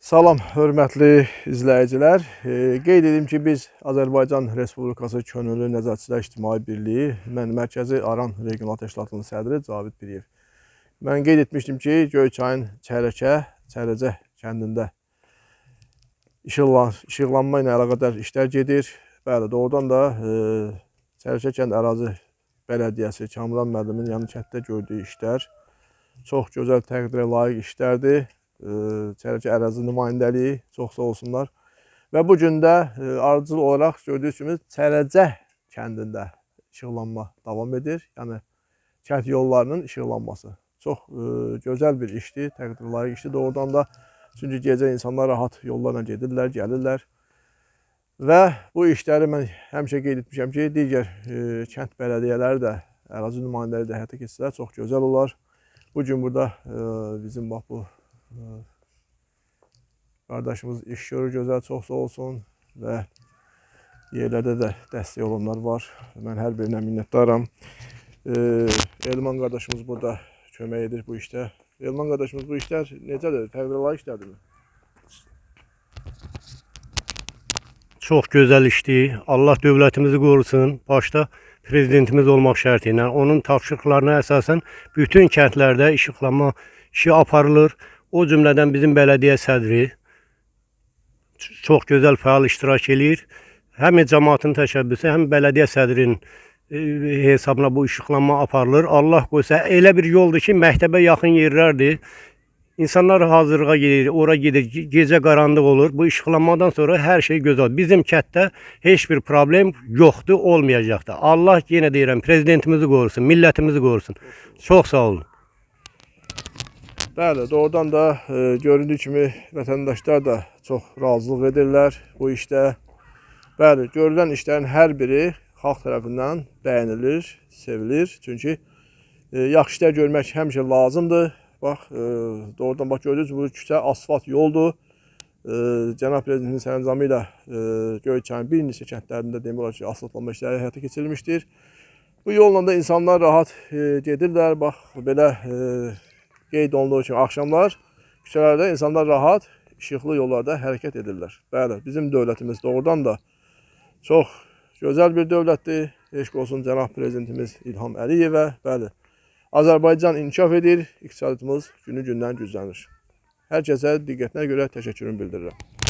Salam, hörmətli izləyicilər. Qeyd edim ki, biz Azərbaycan Respublikası Könüllü Nəzarətçilər İctimai Birliyi, mən Mərkəzi Aran Regional Təşkilatının sədri Cavid Piriyev. Mən qeyd etmişdim ki, Göyçayın Çərəcə kəndində işıqlanma ilə əlaqədar işlər gedir. Bəli, doğrudan da Çərəcə kənd ərazi bələdiyyəsi Kamran müəllimin yanı kənddə gördüyü işlər çox gözəl, təqdirə layiq işlərdir. Çərəcə ərazi nümayəndəliyi, çox sağ olsunlar. Və bu gün də ardıcıl olaraq gördüyünüz kimi Çərəcə kəndində işıqlanma davam edir. Yəni kənd yollarının işıqlanması. Çox gözəl bir işdir, təqdir layiq işdir doğrudan da. Çünki gecə insanlar rahat yollarla gedirlər, gəlirlər. Və bu işləri mən həmişə qeyd etmişəm ki, digər kənd bələdiyyələri də, ərazi nümayəndələri də həyata keçirsə çox gözəl olar. Bu gün burada bizim bax bu qardaşımız iş görür gözəl, çox sağ olsun və yerlərdə də dəstək olanlar var. Mən hər birinə minnətdaram. Elman qardaşımız burada kömək edir bu işdə. Elman qardaşımız bu işlər necədir? Təqdirə layiq işlərdirmi? Çox gözəl işdir. Allah dövlətimizi qorusun. Başda prezidentimiz olmaq şərti ilə onun tapşırıqlarına əsasən bütün kəndlərdə işıqlanma işi aparılır. O cümlədən bizim bələdiyyə sədri çox gözəl fəal iştirak edir. Həm cəmaatın təşəbbüsü, həm bələdiyyə sədrinin hesabına bu işıqlanma aparılır. Allah qoysa elə bir yoldur ki, məktəbə yaxın yerlərdir. İnsanlar hazırlığa gedir, ora gedir, gecə qaranlıq olur. Bu işıqlanmadan sonra hər şey gözəl. Bizim kənddə heç bir problem yoxdur, olmayacaq da. Allah yenə deyirəm, prezidentimizi qorusun, millətimizi qorusun. Çox sağ olun. Bəli, doğrudan da göründüyü kimi vətəndaşlar da çox razılıq edirlər bu işdə. Bəli, görülən işlərin hər biri xalq tərəfindən bəyənilir, sevilir. Çünki yaxşı işlər görmək həmişə lazımdır. Bax, doğrudan bax gördünüz, bu küçə asfalt yoldur. Cənab Prezidentin sərəncamı ilə Göyçayın bir neçə kəndlərində demək olar ki, asfaltlanma işləri həyata keçirilmişdir. Bu yolla da insanlar rahat gedirlər. Bax, belə qeyd olunduğu kimi axşamlar küçələrdə insanlar rahat, işıqlı yollarda hərəkət edirlər. Bəli, bizim dövlətimiz doğrudan da çox gözəl bir dövlətdir. Eşq olsun Cənab Prezidentimiz İlham Əliyevə. Bəli, Azərbaycan inkişaf edir, iqtisadımız günü-gündən güclənir. Hər kəsə diqqətinə görə təşəkkürümü bildirirəm.